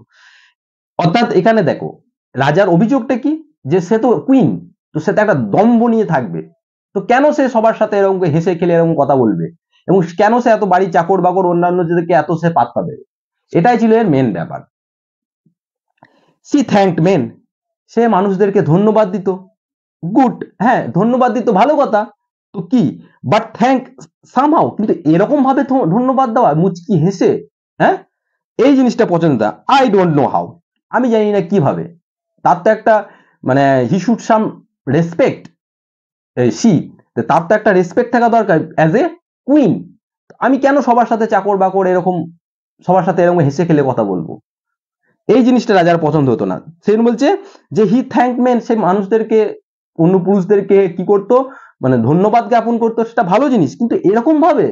S1: অর্থাৎ এখানে দেখো রাজার অভিযোগটা কি, যে সে তো কুইন, তো সে তো একটা দম্ভ নিয়ে থাকবে, তো কেন সে সবার সাথে এরকম হেসে খেলে এরকম কথা বলবে, এবং কেন সে এত বাড়ি চাকর বাকর অন্যান্য যাদেরকে এত সে পাত্তা দেবে, এটাই ছিল এর মেন ব্যাপার। সি থ্যাঙ্কড মেন, সে মানুষদেরকে ধন্যবাদ দিত, গুড, হ্যাঁ ধন্যবাদ দিত, ভালো কথা, তো কি, বাট থ্যাঙ্ক সামহাউ, কিন্তু এরকম ভাবে ধন্যবাদ দেওয়া মুচকি হেসে, হ্যাঁ এই জিনিসটা পছন্দ, আই ডোন্ট নো হাউ, আমি জানি না কিভাবে, তার তো একটা মানে he should some respect, see, তার তো একটা রেসপেক্ট থাকা দরকার অ্যাজ এ কুইন, আমি কেন সবার সাথে চাকর বাকর এরকম সবার সাথে এরকম হেসে খেলে কথা বলবো, এই জিনিসটা রাজার পছন্দ হতো না। সে বলছে যে হি থ্যাঙ্ক মেন, সে মানুষদেরকে অন্য পুরুষদেরকে কি করতো, মানে ধন্যবাদ জ্ঞাপন করতো, সেটা ভালো জিনিস, কিন্তু এরকম ভাবে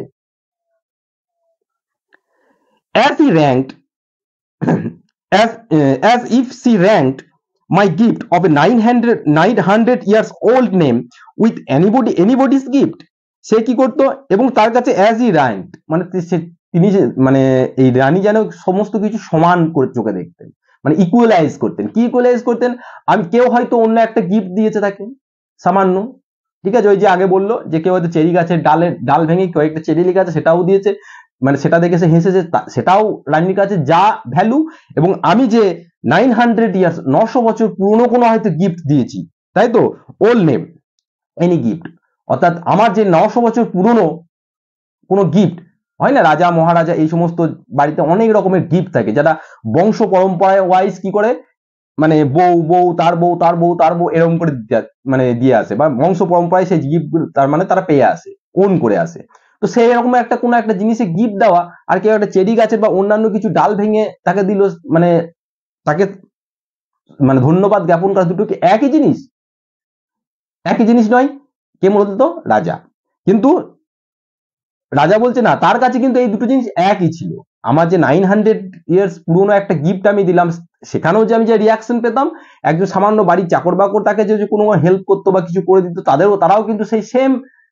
S1: as he ranked as if she ranked my gift of a 900 years old name with anybody's gift, সে কি করতো, এবং তার কাছে as he ranked মানে তিনি মানে এই রানী যেন সমস্ত কিছু সমান করে চোখে দেখতেন, মানে ইকুয়ালাইজ করতেন, কি ইকুয়ালাইজ করতেন, আমি কেউ হয়তো অন্য একটা গিফট দিয়েছে তাকে সামান্য, ঠিক আছে, ওই যে আগে বললো যে কেউ হয়তো চেরি গাছের ডাল ভেঙে কয়েকটা চেরি লেগে আছে সেটাও দিয়েছে, মানে সেটা দেখে সে হেসেছে, সেটাও রানীর কাছে যা ভ্যালু, এবং আমি যে 900 ইয়ার্স 900 বছর পুরনো কোনো হয়তো গিফট দিয়েছি, তাই তো, ওল্ড নেম এনি গিফট, অর্থাৎ আমার যে 900 বছর পুরনো কোনো গিফট হয় না, রাজা মহারাজা এই সমস্ত বাড়িতে অনেক রকমের গিফট থাকে যারা বংশ পরম্পরায় ওয়াইজ কি করে, মানে বউ তার বউ এরকম করে মানে দিয়ে আসে, বা বংশ পরম্পরায় সেই গিফট তার মানে তারা পেয়ে আসে, ওন করে আসে, তো সেই এরকম একটা কোনো একটা জিনিসে গিফট দেওয়া, আর কেউ একটা চেরি গাছের বা অন্যান্য কিছু ডাল ভেঙে তাকে দিল, মানে তাকে মানে ধন্যবাদ জ্ঞাপন করা, দুটো কি একই জিনিস? একই জিনিস নয়। কে বলতো? রাজা। কিন্তু রাজা বলছে না, তার কাছে কিন্তু এই দুটো জিনিস একই ছিল। আমার যে 900 ইয়ার্স পুরনো একটা গিফট আমি দিলাম, সেখানেও যে আমি যে রিয়াকশন পেতাম, একজন সামান্য বাড়ির চাকর বাকর তাকে যে কোনো হেল্প করতো বা কিছু করে দিত, তারাও কিন্তু সেই সেম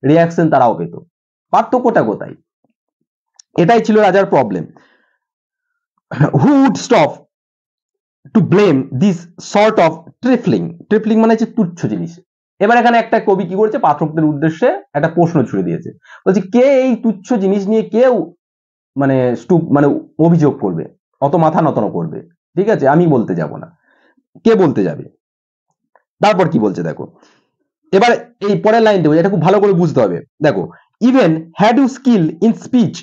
S1: রিয়াকশন তারাও পেত। পার্থক্যটা কোথায়? এটাই ছিল রাজার problem. Who would stop to blame this sort of trifling মানে হচ্ছে তুচ্ছ জিনিস। এবার এখানে একটা কবি কি করেছে, পাঠকদের উদ্দেশ্যে একটা প্রশ্ন ছুড়ে দিয়েছে, বলছে কে এই তুচ্ছ জিনিস নিয়ে কেউ মানে মানে অভিযোগ করবে, অত মাথা নত করবে, ঠিক আছে, আমি বলতে যাব না, কে বলতে যাবে? তারপর কি বলছে দেখো, এবার এই পরের লাইনটা এটা খুব ভালো করে বুঝতে হবে। দেখো, even had you skill in speech,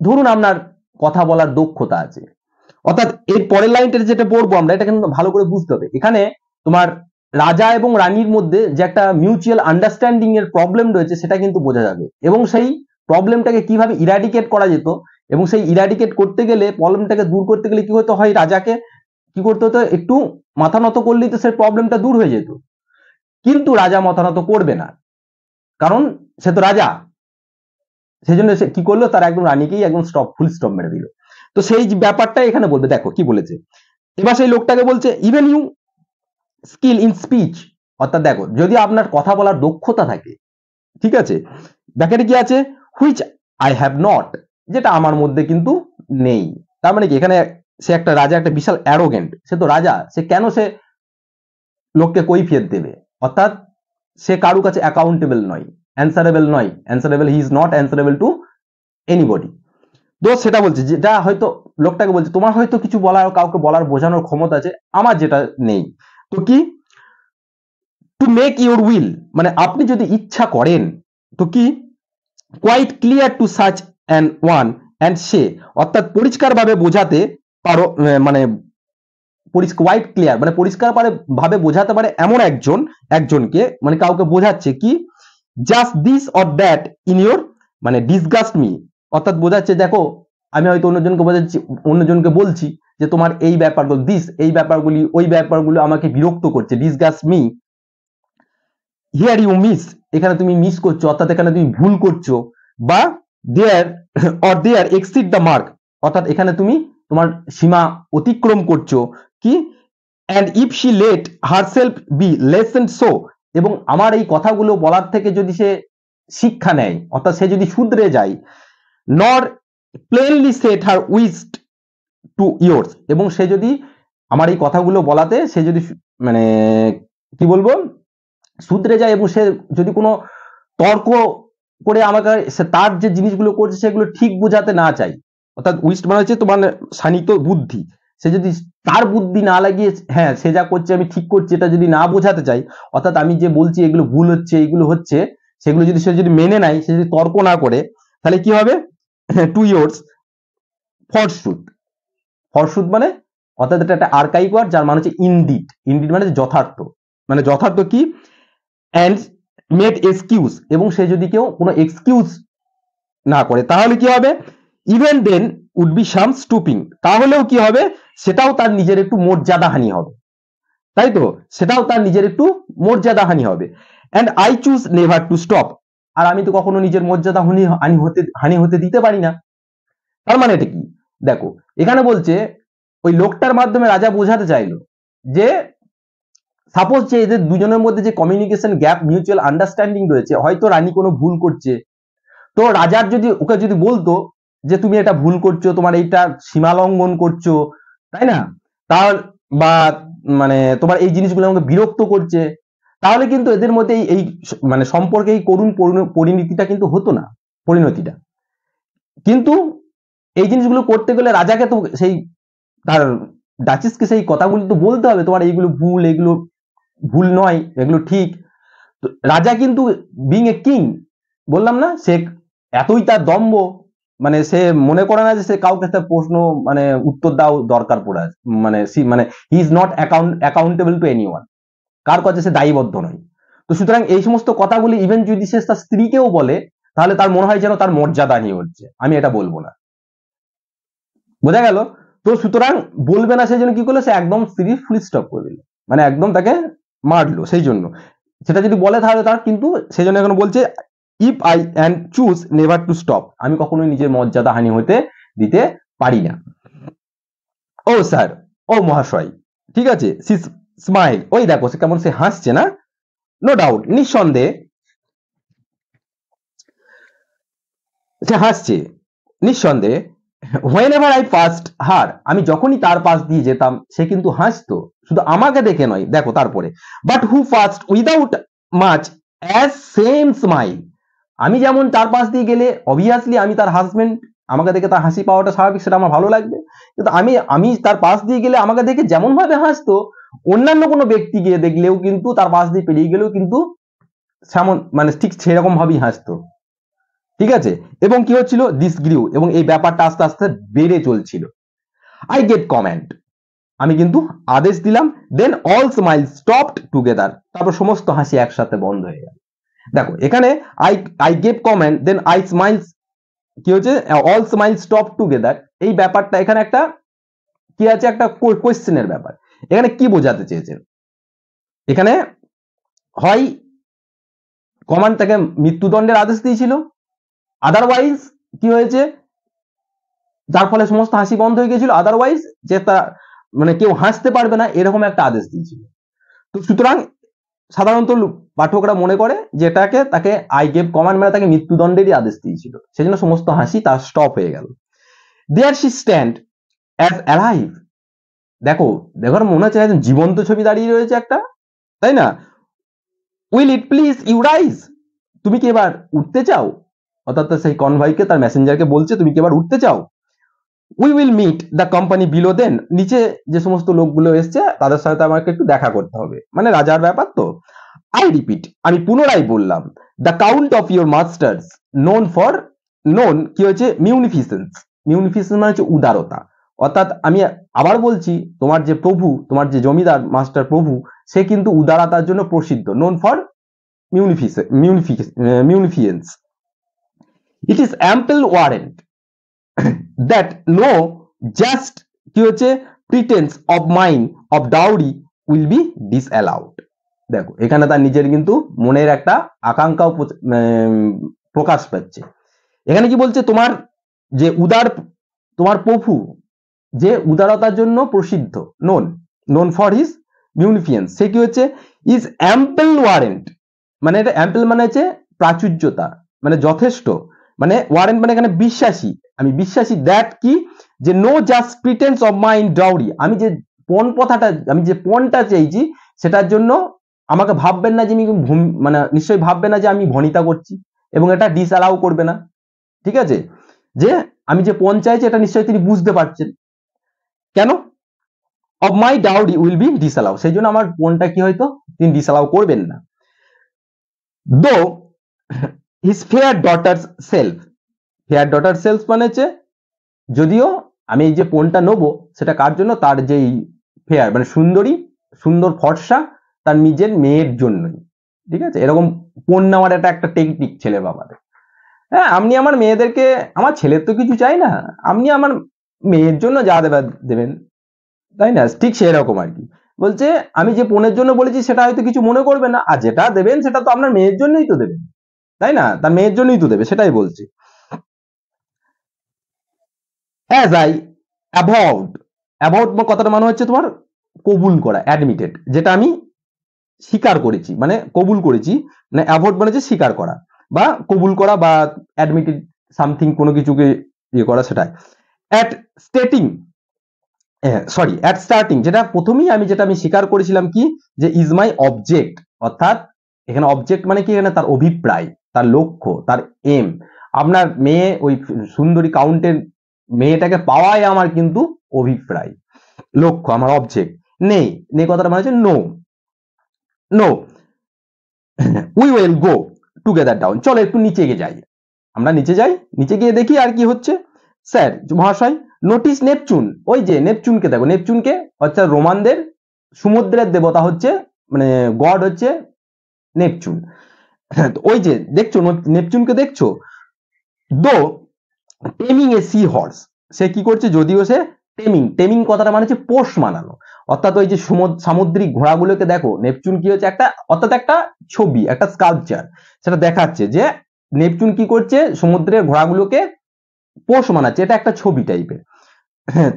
S1: ধরুন আপনার কথা বলার দক্ষতা আছে, অর্থাৎ এর পরের লাইনটা যেটা পড়বো আমরা, এটা কিন্তু ভালো করে বুঝতে হবে। এখানে তোমার রাজা এবং রানীর মধ্যে যে একটা মিউচুয়াল আন্ডারস্ট্যান্ডিং এর প্রবলেম রয়েছে সেটা কিন্তু বোঝা যাবে, এবং সেই প্রবলেমটাকে কিভাবে ইরাডিকেট করা যেত, এবং সেই ইরাডিকেট করতে গেলে, প্রবলেমটাকে দূর করতে গেলে কি হতে হয়, রাজাকে কি করতে হতো, একটু মাথা নত করলেই তো সেই প্রবলেমটা দূর হয়ে যেত, কিন্তু রাজা মাথা নত করবে না। কারণ সে তো রাজা, সেই জন্য সে কি করলো, তার একদম রানীকেই একদম ফুল স্টপ মেরে দিল। তো সেই ব্যাপারটা এখানে বলবে, দেখো কি বলেছে। এবার সেই লোকটাকে বলছে even you skill in speech, অর্থাৎ দেখো যদি আপনার কথা বলার দক্ষতা থাকে, ঠিক আছে, ব্যাকেটে কি আছে, হুইচ আই হ্যাভ নট, যেটা আমার মধ্যে কিন্তু নেই। তার মানে কি এখানে সে একটা রাজা, একটা বিশাল অ্যারোগেন্ট, সে তো রাজা, সে কেন সে লোককে কৈফিয়ত দেবে, অর্থাৎ সে কারু কাছে অ্যাকাউন্টেবল নয়, অ্যান্সারেবল নয়, answerable, he is not answerable two anybody. তো সেটা বলছে, যেটা হয়তো লোকটাকে বলছে তোমার হয়তো কিছু বলার, কাউকে বলার বোঝানোর ক্ষমতা আছে, আমার যেটা নেই। তো কি, টু মেক ইউর উইল, মানে আপনি যদি ইচ্ছা করেন, তো কি, quite clear to such an one and say, অর্থাৎ পরিষ্কারভাবে বোঝাতে পারো, মানে কোয়াইট ক্লিয়ার মানে পরিষ্কার ভাবে বোঝাতে পারে এমন একজনকে, মানে কাউকে বোঝাচ্ছে কি, just this or that in your, মানে ডিসগাস্ট মি, অর্থাৎ বোঝাচ্ছে দেখো আমি হয়তো অন্যজনকে বোঝাচ্ছি, অন্যজনকে বলছি যে তোমার এই ব্যাপারগুলো, এই ব্যাপারগুলি, ওই ব্যাপারগুলো আমাকে বিরক্ত করছে, disgust me. Here you miss, এখানে তুমি মিস করছো, অর্থাৎ এখানে তুমি ভুল করছো, বা দেয়ার এক্সিড দ্য মার্ক, অর্থাৎ এখানে তুমি তোমার সীমা অতিক্রম করছো, কি, and if she let herself be lessoned so, এবং আমার এই কথাগুলো বলার থেকে যদি সে শিক্ষা নেয়, অর্থাৎ সে যদি শুধরে যায়, নর প্লেনলি সেট হার উইস্ট টু ইয়োর্স, এবং সে যদি আমার এই কথাগুলো বলাতে সে যদি মানে কি বলবো শুধরে যায়, এবং সে যদি কোনো তর্ক করে আমাকে তার যে জিনিসগুলো করছে সেগুলো ঠিক বোঝাতে না চাই, অর্থাৎ উইস্ট মানে হচ্ছে তোমার শানিত বুদ্ধি, সে যদি তার বুদ্ধি না লাগিয়ে, হ্যাঁ সে যা করছে আমি ঠিক করছি এটা যদি না বোঝাতে চাই, অর্থাৎ আমি যে বলছি এগুলো ভুল হচ্ছে, এইগুলো হচ্ছে, সেগুলো যদি সে যদি মেনে নেয়, সে যদি তর্ক না করে, তাহলে কি হবে, টু ইয়ার্স ফরশুট, ফরশুট মানে অর্থাৎ এটা একটা আর্কাইক ওয়ার্ড, যার মানে হচ্ছে ইনডিড, ইনডিড মানে যথার্থ, মানে যথার্থ কি, অ্যান্ড মেড এক্সকিউজ, এবং সে যদি কেউ কোনো এক্সকিউজ না করে, তাহলে কি হবে, even then would be some stooping, তাহলেও কি হবে, সেটাও তার নিজের একটু মর্যাদা হানি হবে, তাই তো, সেটাও তার নিজের একটু মর্যাদা হানি হবে। And I choose never to stop, আর আমি তো কখনো নিজের মর্যাদা হানি হতে দিতে পারি না। তার মানে এটা কি, দেখো এখানে বলছে ওই লোকটার মাধ্যমে রাজা বোঝাতে চাইলো যে সাপোজ যে এদের দুজনের মধ্যে যে কমিউনিকেশন গ্যাপ, মিউচুয়াল আন্ডারস্ট্যান্ডিং রয়েছে, হয়তো রানী কোনো ভুল করছে, তো রাজার যদি ওকে যদি বলতো যে তুমি এটা ভুল করছো, তোমার এইটা সীমা লঙ্ঘন করছো, তাই না, তার বা মানে তোমার এই জিনিসগুলো আমাকে বিরক্ত করছে, তাহলে কিন্তু এদের মধ্যে এই মানে সম্পর্কে এই করুণ পরিণতিটা কিন্তু হতো না, পরিণতিটা। কিন্তু এই জিনিসগুলো করতে গেলে রাজাকে তো সেই তার ডাচিসকে সেই কথাগুলো তো বলতে হবে, তোমার এইগুলো ভুল, এগুলো ভুল নয়, এগুলো ঠিক। তো রাজা কিন্তু বিং এ কিং, বললাম না, সে এতই তার দম্ভ, মানে সে মনে করে না যে সে কাউকে একটা প্রশ্ন মানে উত্তর দাও দরকার পড়ে, মানে he is not accountable to anyone, কার কাছে সে দায়বদ্ধ নয়। তো সুতরাং এই সমস্ত কথাগুলি ইভেন যদি সে তার স্ত্রীকেও বলে, তাহলে তার মনে হয় যেন তার মর্যাদা নিয়ে হচ্ছে, আমি এটা বলবো না, বোঝা গেল। তো সুতরাং বলবে না, সেই জন্য কি করলো, সে একদম স্ত্রী ফুল স্টপ করে দিল, মানে একদম তাকে মারলো, সেই জন্য সেটা যদি বলে তাহলে তার কিন্তু, সেই জন্য এখন বলছে if I and choose never to stop, আমি কখনোই নিজের মর্যাদা হানি হতে দিতে পারি না। ও স্যার, ও মহাশয়, ঠিক আছে, সি স্মাইল, ওই দেখো সে কেমন সে হাসছে না, নো ডাউট, নিঃসন্দেহে সে হাসছে, নিঃসন্দেহে। হোয়েনেভার আই পাস্ট হার, আমি যখনই তার পাশ দিয়ে যেতাম সে কিন্তু হাসতো, শুধু আমাকে দেখে নয়, দেখো তারপরে, but who past without much as same smile, আমি যেমন তার পাশ দিয়ে গেলে অবভিয়াসলি আমি তার হাজবেন্ড, আমাকে দেখে তার হাসি পাওয়াটা স্বাভাবিক, সেটা আমার ভালো লাগবে, কিন্তু আমি তার পাশ দিয়ে গেলে আমাকে দেখে যেমন ভাবে হাসতো, অন্যান্য কোনো ব্যক্তি গিয়ে দেখলেও কিন্তু তার পাশ দিয়ে পেরিয়ে গেলেও কিন্তু মানে ঠিক সেরকম ভাবেই হাসতো, ঠিক আছে। এবং কি হচ্ছিল, দিস গ্রিউ, এবং এই ব্যাপারটা আস্তে আস্তে বেড়ে চলছিল। আই গেট কমেন্ট, আমি কিন্তু আদেশ দিলাম, then all smile stopped together, তারপর সমস্ত হাসি একসাথে বন্ধ হয়ে গেল। দেখো এখানে I gave commands then I smiles, কি হচ্ছে, অল স্মাইল স্টপ টুগেদার, এই ব্যাপারটা এখানে একটা কি আছে, একটা কোয়েশ্চেনের ব্যাপার। এখানে কি বোঝাতে চেয়েছেন, এখানে হয় কমান্ড তাকে মৃত্যুদণ্ডের আদেশ দিয়েছিল। আদারওয়াইজ কি হয়েছে, যার ফলে সমস্ত হাসি বন্ধ হয়ে গেছিল, আদারওয়াইজ যে তার মানে কেউ হাসতে পারবে না এরকম একটা আদেশ দিয়েছিল। তো সুতরাং সাধারণত পাঠকরা মনে করে যে এটাকে তাকে আই গেভ কমান্ড মানে তাকে মৃত্যুদণ্ডেরই আদেশ দিয়েছিল, সেজন্য সমস্ত হাসি তার স্টপ হয়ে গেল। There she stand as alive, দেখো দেখো মনে হচ্ছে একদম জীবন্ত ছবি দাঁড়িয়ে রয়েছে একটা, তাই না? Will it please you rise, তুমি কি এবার উঠতে চাও, অর্থাৎ সেই কনভয়কে তার মেসেঞ্জারকে বলছে তুমি কি এবার উঠতে চাও। We will meet the company below then, নিচে যে সমস্ত লোকগুলো এসছে তাদের সাথে আমাকে একটু দেখা করতে হবে, মানে রাজার ব্যাপার তো। আই রিপিট, আমি পুনরায় বললাম, the count of your masters known কি হচ্ছে মিউনিফিসেন্স, মিউনিফিসেন্স মানে হচ্ছে উদারতা, অর্থাৎ আমি আবার বলছি তোমার যে প্রভু, তোমার যে জমিদার মাস্টার প্রভু, সে কিন্তু উদারতার জন্য প্রসিদ্ধ, known for munificence. It is ample warrant that no just কি হচ্ছে pretence of mind of dowry will be disallowed. দেখো এখানে তার নিজের কিন্তু মনের একটা আকাঙ্ক্ষাও প্রকাশ পাচ্ছে। এখানে কি বলছে, তোমার যে তোমার প্রভু যে উদারতার জন্য প্রসিদ্ধ, নোন ফর হিজ মিউনিফিয়েন্স, সে কি হচ্ছে ইজ অ্যাম্পল ওয়ারেন্ট, মানে এটা অ্যাম্পল মানে হচ্ছে প্রাচুর্যতা, মানে যথেষ্ট, মানে ওয়ারেন্ট মানে এখানে বিশ্বাসী, আমি বিশ্বাসী দ্যাট কি যে no just pretence of mind dowry, আমি যে আমি যে পণটা চেয়েছি সেটার জন্য আমাকে ভাববেন না যে আমি মানে নিশ্চয়ই ভাববে না যে আমি ভনিতা করছি, এবং এটা ডিসঅ্যালাউ করবে না, ঠিক আছে, যে আমি যে পণ চাইছি এটা নিশ্চয়ই তিনি বুঝতে পারছেন। কেন? Of my dowry will B disallow, সেই জন্য আমার পণটা কি হয়তো তিনি ডিসঅ্যালাউ করবেন না। দো his fair daughters self, fair daughter self মানে হচ্ছে যদিও আমি এই যে পণটা নেবো সেটা কার জন্য, তার যেই ফেয়ার মানে সুন্দরী, সুন্দর ফর্সা তার নিজের মেয়ের জন্যই, ঠিক আছে, এরকম পণ নেওয়ার একটা টেকনিক ছেলে বাবাদের। হ্যাঁ, আপনি আমার মেয়েদেরকে, আমার ছেলের তো কিছু চাই না, আপনি আমার মেয়ের জন্য যা দেবেন, তাই না, ঠিক সেরকম আর কি। বলছে আমি যে পণের জন্য বলেছি সেটা হয়তো কিছু মনে করবে না, আর যেটা দেবেন সেটা তো আপনার মেয়ের জন্যই তো দেবেন, তাই না, তার মেয়ের জন্যই তো দেবে, সেটাই বলছি। অ্যাজ আই অ্যাভাউড কথাটা মানে হচ্ছে তোমার কবুল করা, অ্যাডমিটেড, যেটা আমি স্বীকার করেছি মানে কবুল করেছি, মানে অ্যাভয়েড মানে হচ্ছে স্বীকার করা বা কবুল করা বা অ্যাডমিটেড সামথিং কোনো কিছুকে ইয়ে করা, সেটাই। অ্যাট স্টার্টিং যেটা প্রথমেই যেটা আমি স্বীকার করেছিলাম কি যে ইজ মাই অবজেক্ট, অর্থাৎ এখানে অবজেক্ট মানে কি, এখানে তার অভিপ্রায়, তার লক্ষ্য, তার এম, আপনার মেয়ে ওই সুন্দরী কাউন্টের মেয়েটাকে পাওয়াই আমার কিন্তু অভিপ্রায়, লক্ষ্য, আমার অবজেক্ট নেই কথাটা মানে হচ্ছে no we will go together down, চলো একটু নিচে গিয়ে যাই, আমরা নিচে যাই, নিচে গিয়ে দেখি আর কি হচ্ছে। স্যার মহাশয়, নোটিস নেপচুন, ওই যে নেপচুনকে দেখো, নেপচুনকে হচ্ছে রোমানদের সমুদ্রের দেবতা হচ্ছে, মানে গড হচ্ছে নেপচুন, ওই যে দেখছো নেপচুনকে দেখছো, দো টেমিং এ সি হর্স, সে কি করছে, যদিও সে টেমিং কথাটা মানে হচ্ছে পোষ মানানো, অর্থাৎ ওই যে সামুদ্রিক ঘোড়াগুলোকে দেখো, নেপচুন কি হচ্ছে একটা, অর্থাৎ একটা ছবি, একটা স্কাল্পচার, সেটা দেখাচ্ছে যে নেপচুন কি করছে, সমুদ্রের ঘোড়াগুলোকে পোষ মানাচ্ছে, এটা একটা ছবি টাইপের।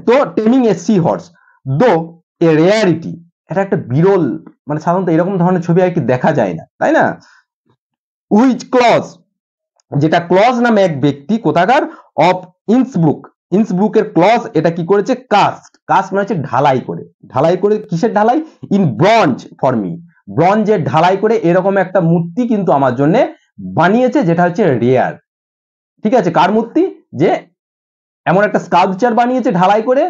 S1: তো টেমিং এ সি হর্স দো এ রেয়ারিটি, এটা একটা বিরল, মানে সাধারণত এরকম ধরনের ছবি আর কি দেখা যায় না, তাই না। উইচ ক্লজ, যেটা ক্লজ নামে এক ব্যক্তি কোথাকার, অফ ইন্সব্রুকের ক্লজ, এটা কি করেছে, কাস্ট মানে হচ্ছে ঢালাই করে কিসের ঢালাই, ইন ব্রঞ্জ ফর মি, ব্রঞ্জের ঢালাই করে এরকম একটা মূর্তি কিন্তু আমার জন্য বানিয়েছে, যেটা হচ্ছে রেয়ার, ঠিক আছে, কার মূর্তি, যে এমন একটা স্কাল্পচার বানিয়েছে ঢালাই করে,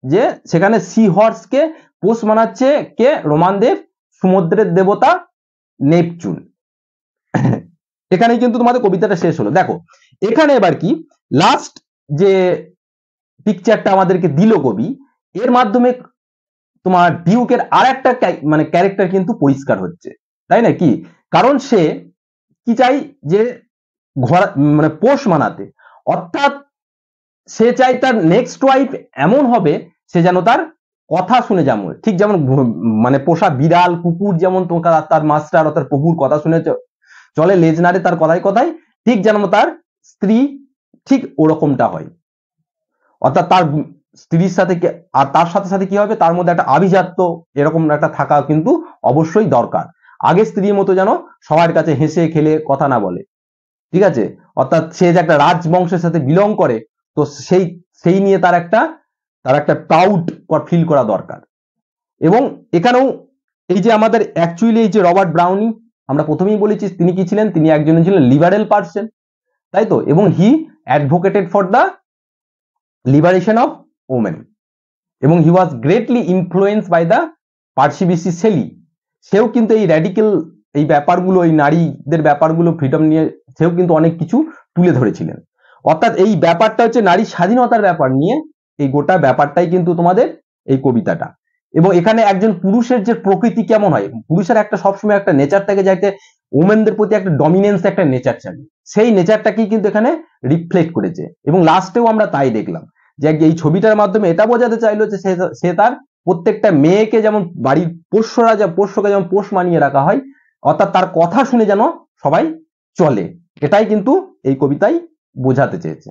S1: যে সেখানে সি হর্সকে পোষ মানাচ্ছে কে, রোমানদের সমুদ্রের দেবতা নেপচুন। এখানে কিন্তু তোমাদের কবিতাটা শেষ হলো। দেখো এখানে এবার কি লাস্ট যে পিকচারটা আমাদেরকে দিল কবি, এর মাধ্যমে তোমার ডিউকের আর একটা মানে ক্যারেক্টার কিন্তু পরিষ্কার হচ্ছে, তাই না, কি কারণ সে কি চাই, যে ঘোড়া মানে পোষ মানাতে, অর্থাৎ সে চাই তার নেক্সট ওয়াইফ এমন হবে সে যেন তার কথা শুনে, যেমন ঠিক যেমন মানে পোষা বিড়াল কুকুর যেমন তার মাস্টার অর্থাৎ প্রভুর কথা শুনে চলে লেজ নাড়ে তার কথায় কথায়, ঠিক যেন তার স্ত্রী ঠিক ওরকমটা হয়। অর্থাৎ তার স্ত্রীর সাথে আর তার সাথে সাথে কি হবে, তার মধ্যে একটা আভিজাত্য এরকম একটা থাকা কিন্তু অবশ্যই দরকার। আগে স্ত্রীর মতো যেন সবার কাছে হেসে খেলে কথা না বলে, ঠিক আছে। অর্থাৎ সে যে একটা রাজবংশের সাথে বিলং করে, তো সেই নিয়ে তার একটা প্রাউড ফিল করা দরকার। এবং এখানেও এই যে আমাদের অ্যাকচুয়ালি এই যে রবার্ট ব্রাউনিং, আমরা প্রথমেই বলেছি তিনি কি ছিলেন, তিনি একজন ছিলেন লিবারেল পার্সন, তাই তো। এবং he advocated for the liberation of women, এবং he was greatly influence by the Percy Bysshe Shelley. সেও কিন্তু এই র্যাডিক্যাল এই ব্যাপারগুলো, এই নারীদের ব্যাপারগুলো ফ্রিডম নিয়ে সেও কিন্তু অনেক কিছু তুলে ধরেছিলেন। অর্থাৎ এই ব্যাপারটা হচ্ছে নারী স্বাধীনতার ব্যাপার নিয়ে, এই গোটা ব্যাপারটাই কিন্তু তোমাদের এই কবিতাটা। এবং এখানে একজন পুরুষের যে প্রকৃতি কেমন হয়, পুরুষের একটা সবসময় একটা নেচার থাকে, যাতে ওমেনদের প্রতি একটা ডমিনেন্স একটা নেচার চাই, সেই নেচারটাকেই কিন্তু এখানে রিফ্লেক্ট করেছে। এবং লাস্টেও আমরা তাই দেখলাম যে এই ছবিটার মাধ্যমে এটা বোঝাতে চাইলো যে সে তার প্রত্যেকটা মেয়েকে যেমন বাড়ির পোষ্যকে যেমন পোষ মানিয়ে রাখা হয়, অর্থাৎ তার কথা শুনে যেন সবাই চলে, এটাই কিন্তু এই কবিতায় বোঝাতে চেয়েছে।